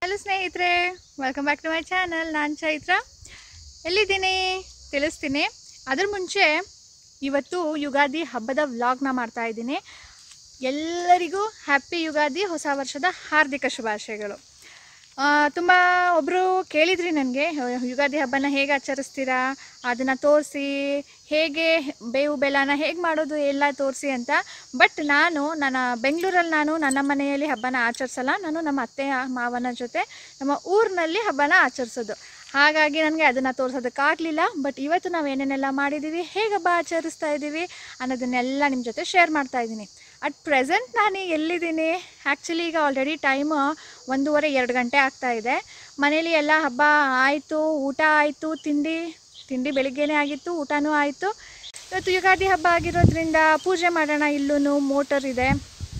Hello ಸ್ನೇಹಿತರೆ, welcome back to my channel. ನಾನು ಚೈತ್ರ. ಎಲ್ಲಿದ್ದೀನಿ ತಿಳಿಸ್ತೀನಿ. ಅದ್ರ ಮುಂಚೆ ಇವತ್ತು ಯುಗಾದಿ ಹಬ್ಬದ ವ್ಲಾಗ್ನ ಮಾಡ್ತಾ ಇದ್ದೀನಿ. ಎಲ್ಲರಿಗೂ ಹ್ಯಾಪಿ ಯುಗಾದಿ, ಹೊಸ ವರ್ಷದ ಹಾರ್ದಿಕ ಶುಭಾಶಯಗಳು. ತುಂಬ ಒಬ್ಬರು ಕೇಳಿದ್ರಿ ನನಗೆ, ಯುಗಾದಿ ಹಬ್ಬನ ಹೇಗೆ ಆಚರಿಸ್ತೀರಾ, ಅದನ್ನು ತೋರಿಸಿ, ಹೇಗೆ ಬೇವು ಬೆಲ್ಲನ ಹೇಗೆ ಮಾಡೋದು ಎಲ್ಲ ತೋರಿಸಿ ಅಂತ. ಬಟ್ ನನ್ನ ಬೆಂಗಳೂರಲ್ಲಿ ನನ್ನ ಮನೆಯಲ್ಲಿ ಹಬ್ಬನ ಆಚರಿಸಲ್ಲ. ನಾನು ನಮ್ಮ ಅತ್ತೆ ಮಾವನ ಜೊತೆ ನಮ್ಮ ಊರಿನಲ್ಲಿ ಹಬ್ಬನ ಆಚರಿಸೋದು. ಹಾಗಾಗಿ ನನಗೆ ಅದನ್ನು ತೋರಿಸೋದಕ್ಕಾಗಲಿಲ್ಲ. ಬಟ್ ಇವತ್ತು ನಾವು ಏನೇನೆಲ್ಲ ಮಾಡಿದ್ದೀವಿ, ಹೇಗೆ ಹಬ್ಬ ಆಚರಿಸ್ತಾ ಇದ್ದೀವಿ ಅನ್ನೋದನ್ನೆಲ್ಲ ನಿಮ್ಮ ಜೊತೆ ಶೇರ್ ಮಾಡ್ತಾ ಇದ್ದೀನಿ. ಅಟ್ ಪ್ರೆಸೆಂಟ್ ನಾನು ಎಲ್ಲಿದ್ದೀನಿ, ಆ್ಯಕ್ಚುಲಿ ಈಗ ಆಲ್ರೆಡಿ ಟೈಮು 1:30-2 ಗಂಟೆ ಆಗ್ತಾಯಿದೆ. ಮನೇಲಿ ಎಲ್ಲ ಹಬ್ಬ ಆಯಿತು, ಊಟ ಆಯಿತು, ತಿಂಡಿ ಬೆಳಿಗ್ಗೆನೇ ಆಗಿತ್ತು, ಊಟನೂ ಆಯಿತು. ಇವತ್ತು ಯುಗಾದಿ ಹಬ್ಬ ಆಗಿರೋದ್ರಿಂದ ಪೂಜೆ ಮಾಡೋಣ, ಇಲ್ಲೂ ಮೋಟರ್ ಇದೆ,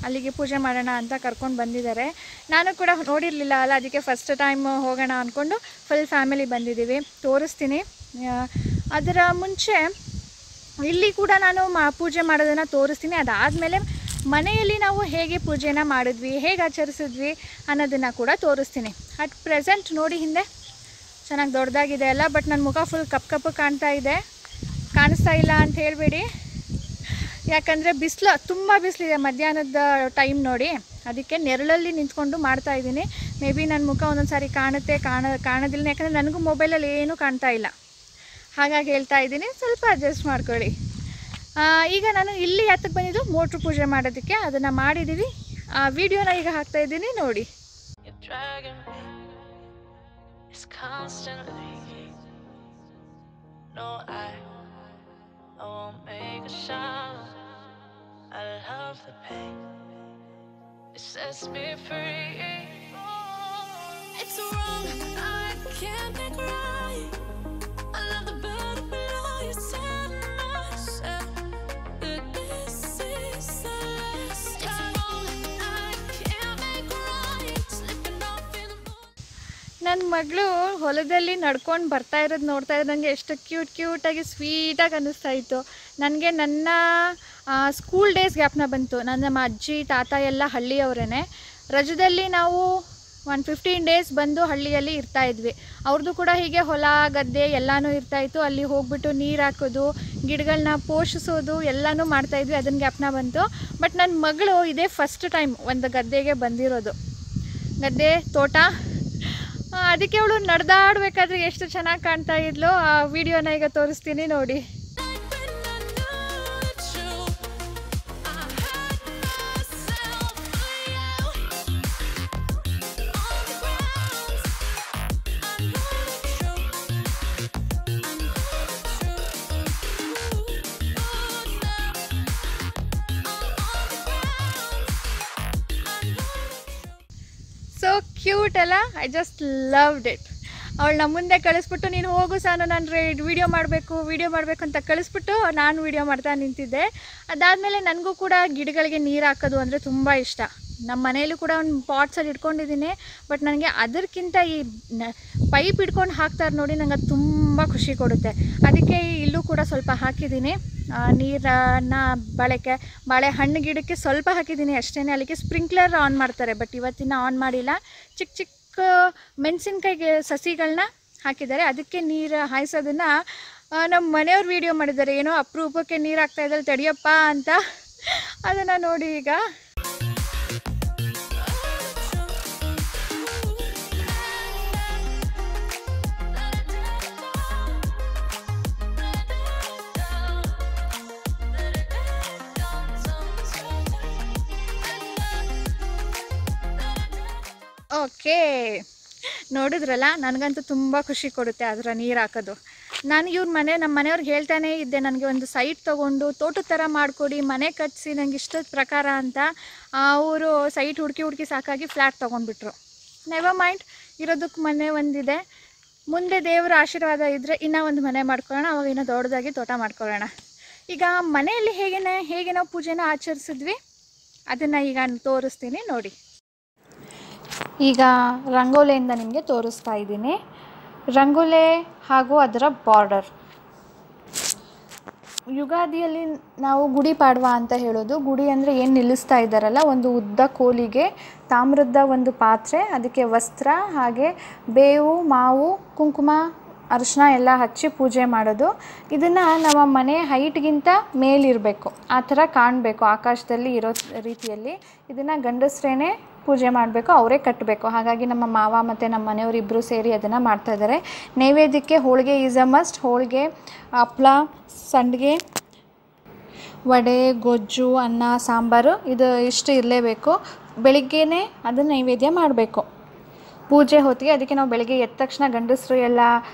ಅಲ್ಲಿಗೆ ಪೂಜೆ ಮಾಡೋಣ ಅಂತ ಕರ್ಕೊಂಡು ಬಂದಿದ್ದಾರೆ. ನಾನು ಕೂಡ ನೋಡಿರಲಿಲ್ಲ ಅಲ್ಲ, ಅದಕ್ಕೆ ಫಸ್ಟ್ ಟೈಮ್ ಹೋಗೋಣ ಅಂದ್ಕೊಂಡು ಫುಲ್ ಫ್ಯಾಮಿಲಿ ಬಂದಿದ್ದೀವಿ. ತೋರಿಸ್ತೀನಿ. ಅದರ ಮುಂಚೆ ಇಲ್ಲಿ ಕೂಡ ನಾನು ಪೂಜೆ ಮಾಡೋದನ್ನು ತೋರಿಸ್ತೀನಿ. ಅದಾದಮೇಲೆ ಮನೆಯಲ್ಲಿ ನಾವು ಹೇಗೆ ಪೂಜೆನ ಮಾಡಿದ್ವಿ, ಹೇಗೆ ಆಚರಿಸಿದ್ವಿ ಅನ್ನೋದನ್ನು ಕೂಡ ತೋರಿಸ್ತೀನಿ. ಅಟ್ ಪ್ರೆಸೆಂಟ್ ನೋಡಿ, ಹಿಂದೆ ಚೆನ್ನಾಗಿ ದೊಡ್ಡದಾಗಿದೆ ಅಲ್ಲ, ಬಟ್ ನನ್ನ ಮುಖ ಫುಲ್ ಕಪ್ಪು ಕಾಣಿಸ್ತಾ ಇಲ್ಲ ಅಂತ ಹೇಳಬೇಡಿ. ಯಾಕಂದರೆ ತುಂಬ ಬಿಸಿಲಿದೆ, ಮಧ್ಯಾಹ್ನದ ಟೈಮ್ ನೋಡಿ, ಅದಕ್ಕೆ ನೆರಳಲ್ಲಿ ನಿಂತ್ಕೊಂಡು ಮಾಡ್ತಾಯಿದ್ದೀನಿ. ಮೇ ಬಿ ನನ್ನ ಮುಖ ಒಂದೊಂದು ಸಾರಿ ಕಾಣೋದಿಲ್ಲ, ಯಾಕಂದರೆ ನನಗೂ ಮೊಬೈಲಲ್ಲಿ ಏನೂ ಕಾಣ್ತಾ ಇಲ್ಲ. ಹಾಗಾಗಿ ಹೇಳ್ತಾ ಇದ್ದೀನಿ, ಸ್ವಲ್ಪ ಅಡ್ಜಸ್ಟ್ ಮಾಡ್ಕೊಳ್ಳಿ. ಈಗ ನಾನು ಇಲ್ಲಿ ಯಾತಕ್ಕೆ ಬಂದಿದ್ದು, ಮೋಟ್ರ್ ಪೂಜೆ ಮಾಡೋದಕ್ಕೆ. ಅದನ್ನು ಮಾಡಿದ್ದೀವಿ, ಆ ವಿಡಿಯೋನ ಈಗ ಹಾಕ್ತಾಯಿದ್ದೀನಿ ನೋಡಿ. I love the pain, it sets me free. It's wrong, I can't make right. I love the bird below you, said myself that this is the last time. It's wrong, I can't make right. Slipping off in the moon. ನನ್ನ ಮಗಳು ಹೊಲದಲ್ಲಿ ನಡ್ಕೊಂಡು ಬರ್ತಾ ಇರೋದು ನೋಡ್ತಾ ಇದ್ರೆ ನನಗೆ ಎಷ್ಟು ಕ್ಯೂಟಾಗಿ ಸ್ವೀಟಾಗಿ ಅನ್ನಿಸ್ತಾ ಇತ್ತು. ನನಗೆ ನನ್ನ ಸ್ಕೂಲ್ ಡೇಸ್ ಜ್ಞಾಪನ ಬಂತು. ನಮ್ಮ ಅಜ್ಜಿ ತಾತ ಎಲ್ಲ ಹಳ್ಳಿಯವರೇ. ರಜದಲ್ಲಿ ನಾವು 15 ಡೇಸ್ ಬಂದು ಹಳ್ಳಿಯಲ್ಲಿ ಇರ್ತಾಯಿದ್ವಿ. ಅವ್ರದ್ದು ಕೂಡ ಹೀಗೆ ಹೊಲ ಗದ್ದೆ ಎಲ್ಲನೂ ಇರ್ತಾಯಿತ್ತು. ಅಲ್ಲಿ ಹೋಗ್ಬಿಟ್ಟು ನೀರು ಹಾಕೋದು, ಗಿಡಗಳನ್ನ ಪೋಷಿಸೋದು ಎಲ್ಲನೂ ಮಾಡ್ತಾಯಿದ್ವಿ. ಅದನ್ನು ಜ್ಞಾಪನ ಬಂತು. ಬಟ್ ನನ್ನ ಮಗಳು ಇದೇ ಫಸ್ಟ್ ಟೈಮ್ ಒಂದು ಗದ್ದೆಗೆ ಬಂದಿರೋದು, ಗದ್ದೆ ತೋಟ. ಅದಕ್ಕೆ ಅವಳು ನಡೆದಾಡಬೇಕಾದ್ರೆ ಎಷ್ಟು ಚೆನ್ನಾಗಿ ಕಾಣ್ತಾ ಇದ್ಲು. ಆ ವಿಡಿಯೋನ ಈಗ ತೋರಿಸ್ತೀನಿ ನೋಡಿ. ಸೊ ಕ್ಯೂಟ್ ಅಲ್ಲ, ಐ ಜಸ್ಟ್ ಲವ್ಡ್ ಇಟ್. ಅವಳನ್ನ ಮುಂದೆ ಕಳಿಸ್ಬಿಟ್ಟು, ನೀನು ಹೋಗು ಸಾನು, ನಾನು ವಿಡಿಯೋ ಮಾಡಬೇಕು ಅಂತ ಕಳಿಸ್ಬಿಟ್ಟು ನಾನು ವಿಡಿಯೋ ಮಾಡ್ತಾ ನಿಂತಿದ್ದೆ. ಅದಾದಮೇಲೆ ನನಗೂ ಕೂಡ ಗಿಡಗಳಿಗೆ ನೀರು ಹಾಕೋದು ಅಂದರೆ ತುಂಬ ಇಷ್ಟ. ನಮ್ಮ ಮನೆಯಲ್ಲೂ ಕೂಡ ಒಂದು ಪಾಟ್ಸಲ್ಲಿ ಇಟ್ಕೊಂಡಿದ್ದೀನಿ. ಬಟ್ ನನಗೆ ಅದಕ್ಕಿಂತ ಈ ಪೈಪ್ ಇಟ್ಕೊಂಡು ಹಾಕ್ತಾರೆ ನೋಡಿ, ನನಗೆ ಅದು ತುಂಬ ಖುಷಿ ಕೊಡುತ್ತೆ. ಅದಕ್ಕೆ ಇಲ್ಲೂ ಕೂಡ ಸ್ವಲ್ಪ ಹಾಕಿದ್ದೀನಿ ನೀರನ್ನು. ಬಾಳೆಹಣ್ಣು ಗಿಡಕ್ಕೆ ಸ್ವಲ್ಪ ಹಾಕಿದ್ದೀನಿ ಅಷ್ಟೇ. ಅಲ್ಲಿಗೆ ಸ್ಪ್ರಿಂಕ್ಲರ್ ಆನ್ ಮಾಡ್ತಾರೆ, ಬಟ್ ಇವತ್ತಿನ ಆನ್ ಮಾಡಿಲ್ಲ. ಚಿಕ್ಕ ಮೆಣಸಿನ್ಕಾಯಿಗೆ ಸಸಿಗಳನ್ನ ಹಾಕಿದ್ದಾರೆ, ಅದಕ್ಕೆ ನೀರು ಹಾಯಿಸೋದನ್ನು ನಮ್ಮ ಮನೆಯವ್ರು ವಿಡಿಯೋ ಮಾಡಿದ್ದಾರೆ. ಏನೋ ಅಪರೂಪಕ್ಕೆ ನೀರು ಹಾಕ್ತಾ ಇದ್ದಾರೆ, ತಡಿಯಪ್ಪ ಅಂತ. ಅದನ್ನು ನೋಡಿ ಈಗ. ಓಕೆ, ನೋಡಿದ್ರಲ್ಲ, ನನಗಂತೂ ತುಂಬ ಖುಷಿ ಕೊಡುತ್ತೆ ಅದರ ನೀರು ಹಾಕೋದು. ನಾನು ನಮ್ಮ ಮನೆಯವ್ರಿಗೆ ಹೇಳ್ತಾನೇ ಇದ್ದೆ, ನನಗೆ ಒಂದು ಸೈಟ್ ತೊಗೊಂಡು ತೋಟದ ಥರ ಮಾಡಿಕೊಡಿ, ಮನೆ ಕಟ್ಟಿಸಿ ನನಗೆ ಇಷ್ಟದ ಪ್ರಕಾರ ಅಂತ. ಅವರು ಸೈಟ್ ಹುಡುಕಿ ಸಾಕಾಗಿ ಫ್ಲ್ಯಾಟ್ ತೊಗೊಂಡ್ಬಿಟ್ರು. ನೆವರ್ ಮೈಂಡ್, ಇರೋದಕ್ಕೆ ಮನೆ ಒಂದಿದೆ. ಮುಂದೆ ದೇವರ ಆಶೀರ್ವಾದ ಇದ್ದರೆ ಇನ್ನೂ ಒಂದು ಮನೆ ಮಾಡ್ಕೊಳ್ಳೋಣ, ಅವಾಗ ಇನ್ನೂ ದೊಡ್ಡದಾಗಿ ತೋಟ ಮಾಡ್ಕೊಳ್ಳೋಣ. ಈಗ ಮನೆಯಲ್ಲಿ ಹೇಗೆ ನಾವು ಪೂಜೆನ ಆಚರಿಸಿದ್ವಿ ಅದನ್ನು ಈಗ ತೋರಿಸ್ತೀನಿ ನೋಡಿ. ಈಗ ರಂಗೋಲಿಯಿಂದ ನಿಮಗೆ ತೋರಿಸ್ತಾ ಇದ್ದೀನಿ. ರಂಗೋಲಿ ಹಾಗೂ ಅದರ ಬಾರ್ಡರ್. ಯುಗಾದಿಯಲ್ಲಿ ನಾವು ಗುಡಿ ಪಾಡ್ವಾ ಅಂತ ಹೇಳೋದು. ಗುಡಿ ಅಂದರೆ ಏನು ನಿಲ್ಲಿಸ್ತಾ ಇದ್ದಾರಲ್ಲ, ಒಂದು ಉದ್ದ ಕೋಲಿಗೆ ತಾಮ್ರದ ಒಂದು ಪಾತ್ರೆ, ಅದಕ್ಕೆ ವಸ್ತ್ರ, ಹಾಗೆ ಬೇವು, ಮಾವು, ಕುಂಕುಮ, ಅರಿಶಿನ ಎಲ್ಲ ಹಚ್ಚಿ ಪೂಜೆ ಮಾಡೋದು. ಇದನ್ನು ನಮ್ಮ ಮನೆ ಹೈಟ್ಗಿಂತ ಮೇಲಿರಬೇಕು, ಆ ಥರ ಕಾಣಬೇಕು, ಆಕಾಶದಲ್ಲಿ ಇರೋ ರೀತಿಯಲ್ಲಿ. ಇದನ್ನು ಗಂಡಸ್ರೇ ಪೂಜೆ ಮಾಡಬೇಕು, ಅವರೇ ಕಟ್ಟಬೇಕು. ಹಾಗಾಗಿ ನಮ್ಮ ಮಾವ ಮತ್ತು ನಮ್ಮ ಮನೆಯವರು ಇಬ್ಬರು ಸೇರಿ ಅದನ್ನು ಮಾಡ್ತಾಯಿದ್ದಾರೆ. ನೈವೇದ್ಯಕ್ಕೆ ಹೋಳಿಗೆ ಈಸ್ ಅ ಮಸ್ಟ್. ಹೋಳಿಗೆ, ಹಪ್ಪಳ, ಸಂಡಿಗೆ, ವಡೆ, ಗೊಜ್ಜು, ಅನ್ನ, ಸಾಂಬಾರು ಇದು ಇಷ್ಟು ಇರಲೇಬೇಕು. ಬೆಳಿಗ್ಗೆನೇ ಅದನ್ನು ನೈವೇದ್ಯ ಮಾಡಬೇಕು ಪೂಜೆ ಹೊತ್ತಿಗೆ. ಅದಕ್ಕೆ ನಾವು ಬೆಳಗ್ಗೆ ಎದ್ದ ತಕ್ಷಣ ಗಂಡಸರು ಎಲ್ಲ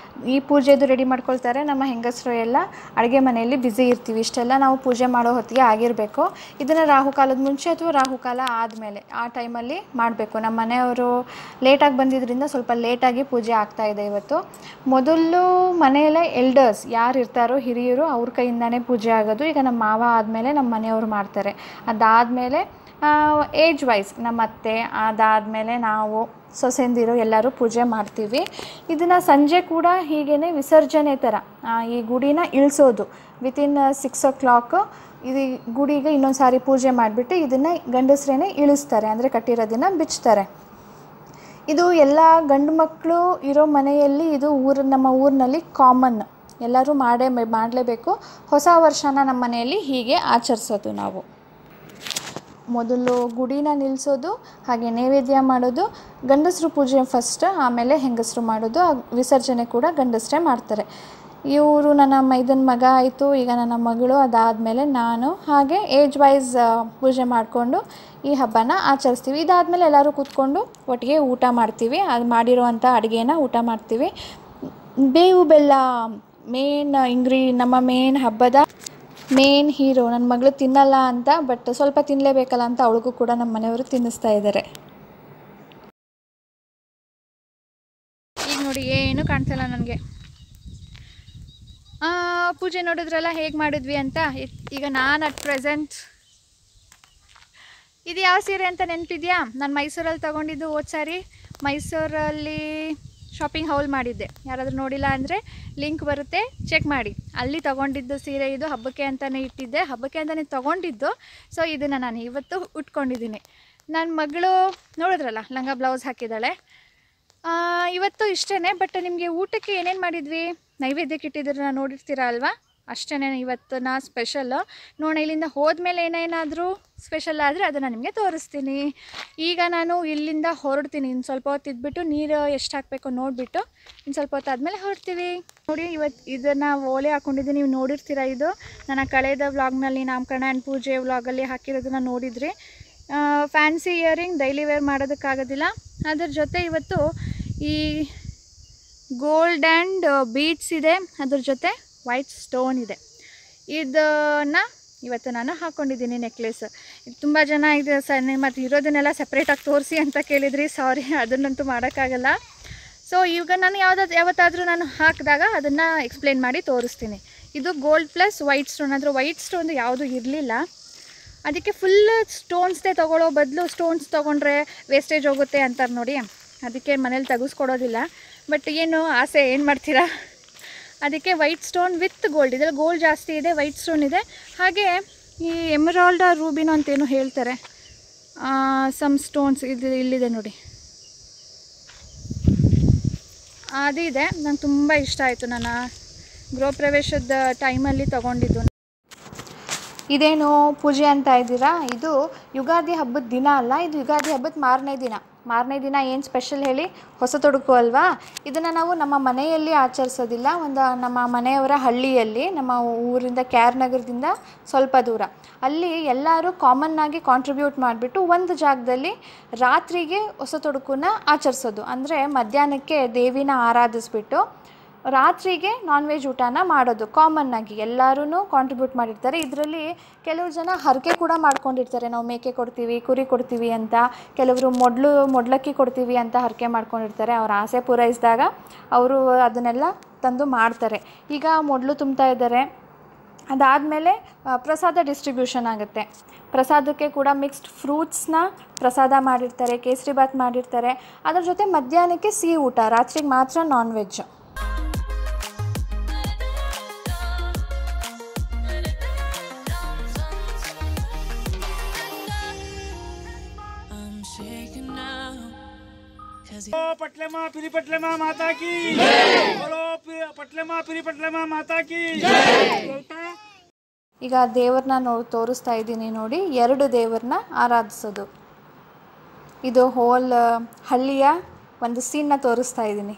ಈ ಪೂಜೆದು ರೆಡಿ ಮಾಡ್ಕೊಳ್ತಾರೆ, ನಮ್ಮ ಹೆಂಗಸರು ಎಲ್ಲ ಅಡುಗೆ ಮನೆಯಲ್ಲಿ ಬ್ಯುಸಿ ಇರ್ತೀವಿ. ಇಷ್ಟೆಲ್ಲ ನಾವು ಪೂಜೆ ಮಾಡೋ ಹೊತ್ತಿಗೆ ಆಗಿರಬೇಕು. ಇದನ್ನು ರಾಹುಕಾಲದ ಮುಂಚೆ ಅಥವಾ ರಾಹುಕಾಲ ಆದಮೇಲೆ ಆ ಟೈಮಲ್ಲಿ ಮಾಡಬೇಕು. ನಮ್ಮ ಮನೆಯವರು ಲೇಟಾಗಿ ಬಂದಿದ್ದರಿಂದ ಸ್ವಲ್ಪ ಲೇಟಾಗಿ ಪೂಜೆ ಆಗ್ತಾಯಿದೆ ಇವತ್ತು. ಮೊದಲು ಮನೆಯಲ್ಲೇ ಎಲ್ಡರ್ಸ್ ಯಾರು ಇರ್ತಾರೋ ಹಿರಿಯರು ಅವ್ರ ಕೈಯಿಂದನೇ ಪೂಜೆ ಆಗೋದು. ಈಗ ನಮ್ಮ ಮಾವ ಆದಮೇಲೆ ನಮ್ಮ ಮನೆಯವರು ಮಾಡ್ತಾರೆ. ಅದಾದಮೇಲೆ ಏಜ್ ವೈಸ್ ನಮ್ಮ ಅತ್ತೆ, ಅದಾದಮೇಲೆ ನಾವು ಸೊಸೆಂದಿರು ಎಲ್ಲರೂ ಪೂಜೆ ಮಾಡ್ತೀವಿ. ಇದನ್ನು ಸಂಜೆ ಕೂಡ ಹೀಗೇ ವಿಸರ್ಜನೆ ಥರ ಈ ಗುಡಿನ ಇಳಿಸೋದು. ವಿತಿನ್ 6 o'clock ಇದು ಗುಡಿಗೆ ಇನ್ನೊಂದು ಸಾರಿ ಪೂಜೆ ಮಾಡಿಬಿಟ್ಟು ಇದನ್ನು ಗಂಡಸ್ರೇ ಇಳಿಸ್ತಾರೆ, ಅಂದರೆ ಕಟ್ಟಿರೋದನ್ನು ಬಿಚ್ತಾರೆ. ಇದು ಎಲ್ಲ ಗಂಡು ಮಕ್ಕಳು ಇರೋ ಮನೆಯಲ್ಲಿ ಇದು ನಮ್ಮ ಊರಿನಲ್ಲಿ ಕಾಮನ್, ಎಲ್ಲರೂ ಮಾಡಲೇಬೇಕು. ಹೊಸ ವರ್ಷನ ನಮ್ಮ ಮನೆಯಲ್ಲಿ ಹೀಗೆ ಆಚರಿಸೋದು ನಾವು. ಮೊದಲು ಗುಡಿನ ನಿಲ್ಲಿಸೋದು, ಹಾಗೆ ನೈವೇದ್ಯ ಮಾಡೋದು. ಗಂಡಸರು ಪೂಜೆ ಫಸ್ಟ್, ಆಮೇಲೆ ಹೆಂಗಸರು ಮಾಡೋದು. ವಿಸರ್ಜನೆ ಕೂಡ ಗಂಡಸರೇ ಮಾಡ್ತಾರೆ. ಇವರು ನನ್ನ ಮೈದನ ಮಗ ಆಯಿತು, ಈಗ ನನ್ನ ಮಗಳು, ಅದಾದಮೇಲೆ ನಾನು, ಹಾಗೆ ಏಜ್ ವೈಸ್ ಪೂಜೆ ಮಾಡಿಕೊಂಡು ಈ ಹಬ್ಬನ ಆಚರಿಸ್ತೀವಿ. ಇದಾದಮೇಲೆ ಎಲ್ಲರೂ ಕೂತ್ಕೊಂಡು ಒಟ್ಟಿಗೆ ಊಟ ಮಾಡ್ತೀವಿ. ಅದು ಮಾಡಿರೋವಂಥ ಅಡುಗೆನ ಊಟ ಮಾಡ್ತೀವಿ. ಬೇವು ಬೆಲ್ಲ ನಮ್ಮ ಮೇನ್ ಹಬ್ಬದ ಮೇನ್ ಹೀರೋ. ನನ್ನ ಮಗಳು ತಿನ್ನಲ್ಲ ಅಂತ, ಬಟ್ ಸ್ವಲ್ಪ ತಿನ್ನಲೇಬೇಕಲ್ಲ ಅಂತ ಅವಳಿಗೂ ಕೂಡ ನಮ್ಮ ಮನೆಯವರು ತಿನ್ನಿಸ್ತಾ ಇದ್ದಾರೆ. ಈಗ ನೋಡಿ ಏನು ಕಾಣ್ತಿಲ್ಲ ನನಗೆ. ಪೂಜೆ ನೋಡಿದ್ರಲ್ಲ ಹೇಗೆ ಮಾಡಿದ್ವಿ ಅಂತ. ಈಗ ನಾನು ಅಟ್ ಪ್ರೆಸೆಂಟ್ ಇದು ಯಾವ ಸೀರೆ ಅಂತ ನೆನಪಿದೆಯಾ? ನಾನು ಮೈಸೂರಲ್ಲಿ ತೊಗೊಂಡಿದ್ದು ಹೋದ ಸಾರಿ. ಮೈಸೂರಲ್ಲಿ ಶಾಪಿಂಗ್ ಹೌಲ್ ಮಾಡಿದ್ದೆ. ಯಾರಾದರೂ ನೋಡಿಲ್ಲ ಅಂದರೆ ಲಿಂಕ್ ಬರುತ್ತೆ, ಚೆಕ್ ಮಾಡಿ. ಅಲ್ಲಿ ತೊಗೊಂಡಿದ್ದು ಸೀರೆ ಇದು. ಹಬ್ಬಕ್ಕೆ ಅಂತಲೇ ಇಟ್ಟಿದ್ದೆ, ಹಬ್ಬಕ್ಕೆ ಅಂತಲೇ ತೊಗೊಂಡಿದ್ದು. ಸೊ ಇದನ್ನು ನಾನು ಇವತ್ತು ಉಟ್ಕೊಂಡಿದ್ದೀನಿ. ನನ್ನ ಮಗಳು ನೋಡಿದ್ರಲ್ಲ, ಲಂಗ ಬ್ಲೌಸ್ ಹಾಕಿದ್ದಾಳೆ. ಇವತ್ತು ಇಷ್ಟೇ. ಬಟ್ ನಿಮಗೆ ಊಟಕ್ಕೆ ಏನೇನು ಮಾಡಿದ್ವಿ, ನೈವೇದ್ಯಕ್ಕೆ ಇಟ್ಟಿದ್ದನ್ನ ನೋಡಿರ್ತೀರ ಅಲ್ವಾ, ಅಷ್ಟೇ ಇವತ್ತು ನಾ ಸ್ಪೆಷಲ್. ನೋಡೋಣ ಇಲ್ಲಿಂದ ಹೋದ್ಮೇಲೆ ಏನೇನಾದರೂ ಸ್ಪೆಷಲ್ ಆದರೆ ಅದನ್ನು ನಿಮಗೆ ತೋರಿಸ್ತೀನಿ. ಈಗ ನಾನು ಇಲ್ಲಿಂದ ಹೊರಡ್ತೀನಿ. ಇನ್ನು ಸ್ವಲ್ಪ ಹೊತ್ತು ಇದ್ಬಿಟ್ಟು ನೀರು ಎಷ್ಟು ಹಾಕಬೇಕು ನೋಡಿಬಿಟ್ಟು ಇನ್ನು ಸ್ವಲ್ಪ ಹೊತ್ತು ಆದಮೇಲೆ ಹೊರಡ್ತೀವಿ. ನೋಡಿ ಇವತ್ತು ಇದನ್ನು ಓಲೆ ಹಾಕ್ಕೊಂಡಿದ್ದು ನೀವು ನೋಡಿರ್ತೀರ. ಇದು ನನ್ನ ಕಳೆದ ವ್ಲಾಗ್ನಲ್ಲಿ ನಾಮಕರಣ ಆ್ಯಂಡ್ ಪೂಜೆ ವ್ಲಾಗಲ್ಲಿ ಹಾಕಿರೋದನ್ನು ನೋಡಿದ್ರಿ. ಫ್ಯಾನ್ಸಿ ಇಯರಿಂಗ್ ಡೈಲಿ ವೇರ್ ಮಾಡೋದಕ್ಕಾಗೋದಿಲ್ಲ. ಅದ್ರ ಜೊತೆ ಇವತ್ತು ಈ ಗೋಲ್ಡ್ ಆ್ಯಂಡ್ ಬೀಡ್ಸ್ ಇದೆ, ಅದ್ರ ಜೊತೆ ವೈಟ್ ಸ್ಟೋನ್ ಇದೆ. ಇದನ್ನು ಇವತ್ತು ನಾನು ಹಾಕ್ಕೊಂಡಿದ್ದೀನಿ ನೆಕ್ಲೆಸ್. ಇದು ತುಂಬ ಜನ ಇದೆ ಮತ್ತು ಇರೋದನ್ನೆಲ್ಲ ಸಪ್ರೇಟಾಗಿ ತೋರಿಸಿ ಅಂತ ಕೇಳಿದ್ರಿ. ಸಾರಿ, ಅದನ್ನಂತೂ ಮಾಡೋಕ್ಕಾಗಲ್ಲ. ಸೊ ಈಗ ನಾನು ಯಾವತ್ತಾದರೂ ನಾನು ಹಾಕಿದಾಗ ಅದನ್ನು ಎಕ್ಸ್ಪ್ಲೇನ್ ಮಾಡಿ ತೋರಿಸ್ತೀನಿ. ಇದು ಗೋಲ್ಡ್ ಪ್ಲಸ್ ವೈಟ್ ಸ್ಟೋನ್. ಅಂದರೆ ವೈಟ್ ಸ್ಟೋನ್ ಯಾವುದೂ ಇರಲಿಲ್ಲ, ಅದಕ್ಕೆ ಫುಲ್ ಸ್ಟೋನ್ಸ್ದೇ ತೊಗೊಳ್ಳೋ ಬದಲು ಸ್ಟೋನ್ಸ್ ತೊಗೊಂಡ್ರೆ ವೇಸ್ಟೇಜ್ ಹೋಗುತ್ತೆ ಅಂತಾರೆ ನೋಡಿ, ಅದಕ್ಕೆ ಮನೇಲಿ ತೆಗೆಸ್ಕೊಡೋದಿಲ್ಲ. ಬಟ್ ಏನು ಆಸೆ, ಏನು ಮಾಡ್ತೀರಾ. ಅದಕ್ಕೆ ವೈಟ್ ಸ್ಟೋನ್ ವಿತ್ ಗೋಲ್ಡ್. ಇದರಲ್ಲಿ ಗೋಲ್ಡ್ ಜಾಸ್ತಿ ಇದೆ, ವೈಟ್ ಸ್ಟೋನ್ ಇದೆ. ಹಾಗೆ ಈ ಎಮರಾಲ್ಡ್ ರೂಬಿನೋ ಅಂತೇನು ಹೇಳ್ತಾರೆ, ಸಮ್ ಸ್ಟೋನ್ಸ್ ಇಲ್ಲಿದೆ ನೋಡಿ, ಅದಿದೆ. ನಂಗೆ ತುಂಬ ಇಷ್ಟ ಆಯಿತು. ನನ್ನ ಗೃಹ ಪ್ರವೇಶದ ಟೈಮಲ್ಲಿ ತೊಗೊಂಡಿದ್ದು. ಇದೇನು ಪೂಜೆ ಅಂತ ಇದ್ದೀರಾ, ಇದು ಯುಗಾದಿ ಹಬ್ಬದ ದಿನ ಅಲ್ಲ, ಇದು ಯುಗಾದಿ ಹಬ್ಬದ ಮಾರನೇ ದಿನ ಏನು ಸ್ಪೆಷಲ್ ಹೇಳಿ, ಹೊಸ ತೊಡಕು ಅಲ್ವಾ. ಇದನ್ನು ನಾವು ನಮ್ಮ ಮನೆಯಲ್ಲಿ ಆಚರಿಸೋದಿಲ್ಲ. ನಮ್ಮ ಮನೆಯವರ ಹಳ್ಳಿಯಲ್ಲಿ, ನಮ್ಮ ಊರಿಂದ KR ನಗರದಿಂದ ಸ್ವಲ್ಪ ದೂರ, ಅಲ್ಲಿ ಎಲ್ಲರೂ ಕಾಮನ್ನಾಗಿ ಕಾಂಟ್ರಿಬ್ಯೂಟ್ ಮಾಡಿಬಿಟ್ಟು ಒಂದು ಜಾಗದಲ್ಲಿ ರಾತ್ರಿಗೆ ಹೊಸ ತೊಡಕನ್ನ ಆಚರಿಸೋದು. ಅಂದರೆ ಮಧ್ಯಾಹ್ನಕ್ಕೆ ದೇವಿನ ಆರಾಧಿಸ್ಬಿಟ್ಟು ರಾತ್ರಿಗೆ ನಾನ್ ವೆಜ್ ಊಟನ ಮಾಡೋದು. ಕಾಮನ್ನಾಗಿ ಎಲ್ಲರೂ ಕಾಂಟ್ರಿಬ್ಯೂಟ್ ಮಾಡಿರ್ತಾರೆ. ಇದರಲ್ಲಿ ಕೆಲವು ಜನ ಹರಕೆ ಕೂಡ ಮಾಡ್ಕೊಂಡಿರ್ತಾರೆ. ನಾವು ಮೇಕೆ ಕೊಡ್ತೀವಿ, ಕುರಿ ಕೊಡ್ತೀವಿ ಅಂತ, ಕೆಲವರು ಮೊಡ್ಲಕ್ಕಿ ಕೊಡ್ತೀವಿ ಅಂತ ಹರಕೆ ಮಾಡ್ಕೊಂಡಿರ್ತಾರೆ. ಅವ್ರ ಆಸೆ ಪೂರೈಸಿದಾಗ ಅವರು ಅದನ್ನೆಲ್ಲ ತಂದು ಮಾಡ್ತಾರೆ. ಈಗ ಮೊಡ್ಲು ತುಂಬ್ತಾ ಇದ್ದಾರೆ. ಅದಾದಮೇಲೆ ಪ್ರಸಾದ ಡಿಸ್ಟ್ರಿಬ್ಯೂಷನ್ ಆಗುತ್ತೆ. ಪ್ರಸಾದಕ್ಕೆ ಕೂಡ ಮಿಕ್ಸ್ಡ್ ಫ್ರೂಟ್ಸ್ನ ಪ್ರಸಾದ ಮಾಡಿರ್ತಾರೆ, ಕೇಸರಿ ಬಾತ್ ಮಾಡಿರ್ತಾರೆ. ಅದ್ರ ಜೊತೆ ಮಧ್ಯಾಹ್ನಕ್ಕೆ ಸಿಹಿ ಊಟ, ರಾತ್ರಿಗೆ ಮಾತ್ರ ನಾನ್ ವೆಜ್. पटले माँ फिरी पटले माँ माता की बोलो पटले माँ फिरी पटले माँ माता की ಈಗ ದೇವ್ರನ್ನ ತೋರಿಸ್ತಾ ಇದ್ದೀನಿ ನೋಡಿ, 2 ದೇವ್ರನ್ನ ಆರಾಧಿಸೋದು. ಇದು ಹೋಲ್ ಹಳ್ಳಿಯ ಒಂದು ಸೀನ್ನ ತೋರಿಸ್ತಾ ಇದ್ದೀನಿ.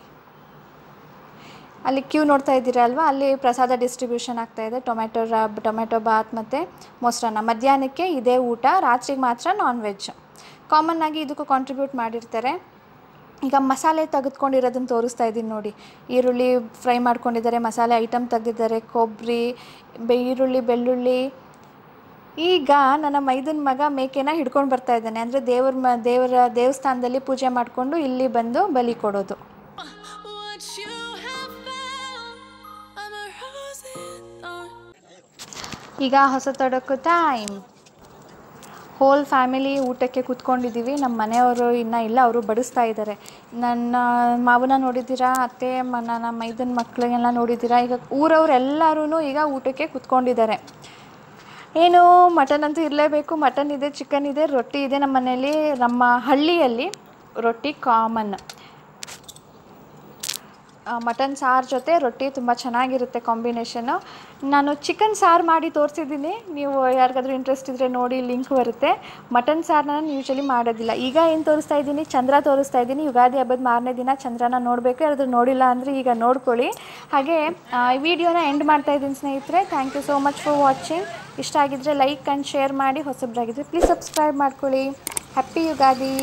ಅಲ್ಲಿ ಕ್ಯೂ ನೋಡ್ತಾ ಇದ್ದೀರಾ ಅಲ್ವಾ, ಅಲ್ಲಿ ಪ್ರಸಾದ ಡಿಸ್ಟ್ರಿಬ್ಯೂಷನ್ ಆಗ್ತಾಯಿದೆ. ಟೊಮೆಟೊ ಬಾತ್ ಮತ್ತು ಮೊಸರನ್ನ. ಮಧ್ಯಾಹ್ನಕ್ಕೆ ಇದೇ ಊಟ, ರಾತ್ರಿಗೆ ಮಾತ್ರ ನಾನ್ ವೆಜ್. ಕಾಮನ್ನಾಗಿ ಇದಕ್ಕೂ ಕಾಂಟ್ರಿಬ್ಯೂಟ್ ಮಾಡಿರ್ತಾರೆ. ಈಗ ಮಸಾಲೆ ತೆಗೆದುಕೊಂಡಿರೋದನ್ನು ತೋರಿಸ್ತಾ ಇದ್ದೀನಿ ನೋಡಿ. ಈರುಳ್ಳಿ ಫ್ರೈ ಮಾಡ್ಕೊಂಡಿದ್ದಾರೆ, ಮಸಾಲೆ ಐಟಮ್ ತೆಗೆದಿದ್ದಾರೆ, ಕೊಬ್ಬರಿ, ಈರುಳ್ಳಿ, ಬೆಳ್ಳುಳ್ಳಿ. ಈಗ ನನ್ನ ಮೈದನ ಮಗ ಮೇಕೆನ ಹಿಡ್ಕೊಂಡು ಬರ್ತಾ ಇದ್ದಾನೆ. ಅಂದರೆ ದೇವರ ದೇವಸ್ಥಾನದಲ್ಲಿ ಪೂಜೆ ಮಾಡಿಕೊಂಡು ಇಲ್ಲಿ ಬಂದು ಬಲಿ ಕೊಡೋದು. ಈಗ ಹೊಸ ತೊಡಕು ಟೈಮ್. ಹೋಲ್ ಫ್ಯಾಮಿಲಿ ಊಟಕ್ಕೆ ಕೂತ್ಕೊಂಡಿದ್ದೀವಿ. ನಮ್ಮ ಮನೆಯವರು ಇನ್ನೂ ಇಲ್ಲ, ಅವರು ಬಡಿಸ್ತಾ ಇದ್ದಾರೆ. ನನ್ನ ಮಾವನ ನೋಡಿದ್ದೀರಾ, ಅತ್ತೆ, ನನ್ನ ಮೈದನ ಮಕ್ಕಳಿಗೆಲ್ಲ ನೋಡಿದ್ದೀರಾ. ಈಗ ಊರವರೆಲ್ಲರೂ ಈಗ ಊಟಕ್ಕೆ ಕೂತ್ಕೊಂಡಿದ್ದಾರೆ. ಏನು ಮಟನ್ ಅಂತೂ ಇರಲೇಬೇಕು. ಮಟನ್ ಇದೆ, ಚಿಕನ್ ಇದೆ, ರೊಟ್ಟಿ ಇದೆ. ನಮ್ಮ ಮನೆಯಲ್ಲಿ, ನಮ್ಮ ಹಳ್ಳಿಯಲ್ಲಿ ರೊಟ್ಟಿ ಕಾಮನ್. ಮಟನ್ ಸಾರು ಜೊತೆ ರೊಟ್ಟಿ ತುಂಬ ಚೆನ್ನಾಗಿರುತ್ತೆ ಕಾಂಬಿನೇಷನ್ನು. ನಾನು ಚಿಕನ್ ಸಾರು ಮಾಡಿ ತೋರಿಸಿದ್ದೀನಿ. ನೀವು ಯಾರಿಗಾದ್ರೂ ಇಂಟ್ರೆಸ್ಟ್ ಇದ್ದರೆ ನೋಡಿ, ಲಿಂಕ್ ಬರುತ್ತೆ. ಮಟನ್ ಸಾರು ನಾನು ಯೂಶ್ವಲಿ ಮಾಡೋದಿಲ್ಲ. ಈಗ ಏನು ತೋರಿಸ್ತಾ ಇದ್ದೀನಿ, ಚಂದ್ರ ತೋರಿಸ್ತಾ ಇದ್ದೀನಿ. ಯುಗಾದಿ ಹಬ್ಬದ ಮಾರನೇ ದಿನ ಚಂದ್ರನ ನೋಡಬೇಕು. ಯಾರಾದರೂ ನೋಡಿಲ್ಲ ಅಂದರೆ ಈಗ ನೋಡ್ಕೊಳ್ಳಿ. ಹಾಗೆ ಈ ವಿಡಿಯೋನ ಎಂಡ್ ಮಾಡ್ತಾ ಇದ್ದೀನಿ ಸ್ನೇಹಿತರೆ. Thank you so much for watching. ಇಷ್ಟ ಆಗಿದ್ದರೆ ಲೈಕ್ ಆ್ಯಂಡ್ ಶೇರ್ ಮಾಡಿ. ಹೊಸಬ್ರಾಗಿದ್ದರೆ ಪ್ಲೀಸ್ ಸಬ್ಸ್ಕ್ರೈಬ್ ಮಾಡ್ಕೊಳ್ಳಿ. ಹ್ಯಾಪಿ ಯುಗಾದಿ.